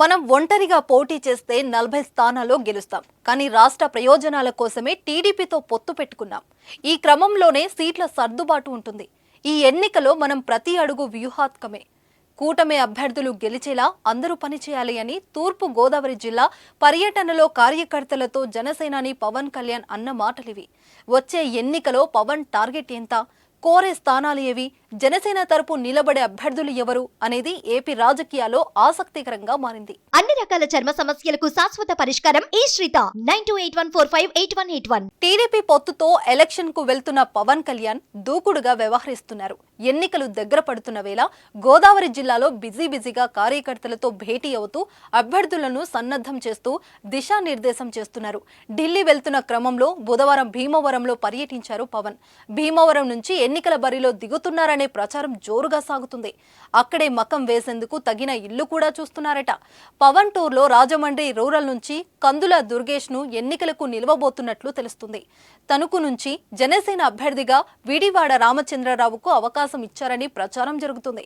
మనం ఒంటరిగా పోటీ చేస్తే 40 స్థానాల్లో గెలుస్తాం. కానీ రాష్ట్ర ప్రయోజనాల కోసమే టీడీపీతో పొత్తు పెట్టుకున్నాం. ఈ క్రమంలోనే సీట్ల సర్దుబాటు ఉంటుంది. ఈ ఎన్నికలో మనం ప్రతి అడుగు వ్యూహాత్మకమే. కూటమి అభ్యర్థులు గెలిచేలా అందరూ పనిచేయాలి అని తూర్పు గోదావరి జిల్లా పర్యటనలో కార్యకర్తలతో జనసేనాని పవన్ కళ్యాణ్ అన్న మాటలివి. వచ్చే ఎన్నికలో పవన్ టార్గెట్ ఎంత, కోరే స్థానాలు ఏవి, జనసేన తరపు నిలబడే అభ్యర్థులు ఎవరు అనేది ఏపీ రాజకీయాల్లో ఆసక్తికరంగా మారింది. అన్ని రకాల చర్మ సమస్యలకు శాశ్వత పరిష్కారం ఈ శ్రీత 9281458181. టీడీపీ పొత్తుతో ఎలక్షన్ కు వెళ్తున్న పవన్ కళ్యాణ్ దూకుడుగా వ్యవహరిస్తున్నారు. ఎన్నికలు దగ్గర పడుతున్న వేళ గోదావరి జిల్లాలో బిజీగా కార్యకర్తలతో భేటీ అవుతూ అభ్యర్థులను సన్నద్ధం చేస్తూ దిశానిర్దేశం చేస్తున్నారు. ఢిల్లీ వెళ్తున్న క్రమంలో బుధవారం భీమవరంలో పర్యటించారు పవన్. భీమవరం నుంచి ఎన్నికల బరిలో దిగుతున్నారనే ప్రచారం జోరుగా సాగుతుంది. అక్కడే మకం వేసేందుకు తగిన ఇల్లు కూడా చూస్తున్నారట. పవన్ టూర్ లో రాజమండ్రి రూరల్ నుంచి కందుల దుర్గేష్ ను ఎన్నికలకు నిలవబోతున్నట్లు తెలుస్తుంది. తణుకు నుంచి జనసేన అభ్యర్థిగా విడివాడ రామచంద్రరావుకు అవకాశం ఇచ్చారని ప్రచారం జరుగుతుంది.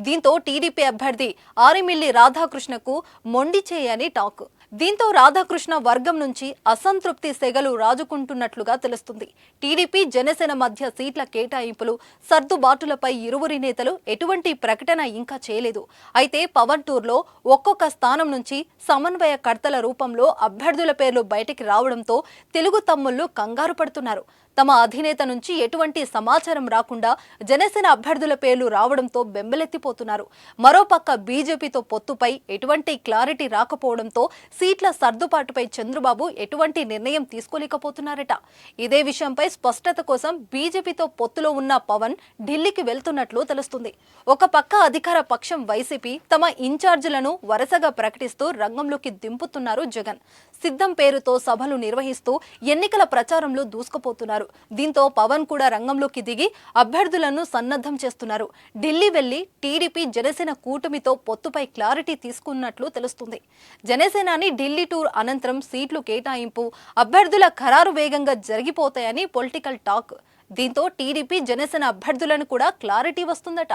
దీంతో టీడీపీ అభ్యర్థి ఆరిమిల్లి రాధాకృష్ణకు మొండి చేయని టాక్. దీంతో రాధాకృష్ణ వర్గం నుంచి అసంతృప్తి సెగలు రాజుకుంటున్నట్లుగా తెలుస్తుంది. టీడీపీ జనసేన మధ్య సీట్ల కేటాయింపులు సర్దుబాటులపై ఇరువురి నేతలు ఎటువంటి ప్రకటన ఇంకా చేయలేదు. అయితే పవన్ టూర్ లో ఒక్కొక్క స్థానం నుంచి సమన్వయకర్తల రూపంలో అభ్యర్థుల పేర్లు బయటికి రావడంతో తెలుగు తమ్ముళ్లు కంగారు పడుతున్నారు. తమ అధినేత నుంచి ఎటువంటి సమాచారం రాకుండా జనసేన అభ్యర్థుల పేర్లు రావడంతో బెంబెలెత్తిపోతున్నారు. మరోపక్క బీజేపీతో పొత్తుపై ఎటువంటి క్లారిటీ రాకపోవడంతో సీట్ల సర్దుబాటుపై చంద్రబాబు ఎటువంటి నిర్ణయం తీసుకోలేకపోతున్నారట. ఇదే విషయంపై స్పష్టత కోసం బీజేపీతో పొత్తులో ఉన్న పవన్ ఢిల్లీకి వెళ్తున్నట్లు తెలుస్తుంది. ఒక పక్క అధికార పక్షం వైసీపీ తమ ఇన్ఛార్జీలను వరుసగా ప్రకటిస్తూ రంగంలోకి దింపుతున్నారు జగన్. సిద్ధం పేరుతో సభలు నిర్వహిస్తూ ఎన్నికల ప్రచారంలో దూసుకుపోతున్నారు. దీంతో పవన్ కూడా రంగంలోకి దిగి అభ్యర్థులను సన్నద్ధం చేస్తున్నారు. ఢిల్లీ వెళ్లి టీడీపీ జనసేన కూటమితో పొత్తుపై క్లారిటీ తీసుకున్నట్లు తెలుస్తుంది. జనసేనాని ఢిల్లీ టూర్ అనంతరం సీట్లు కేటాయింపు, అభ్యర్థుల ఖరారు వేగంగా జరిగిపోతాయని పొలిటికల్ టాక్. దీంతో టీడీపీ జనసేన అభ్యర్థులను కూడా క్లారిటీ వస్తుందట.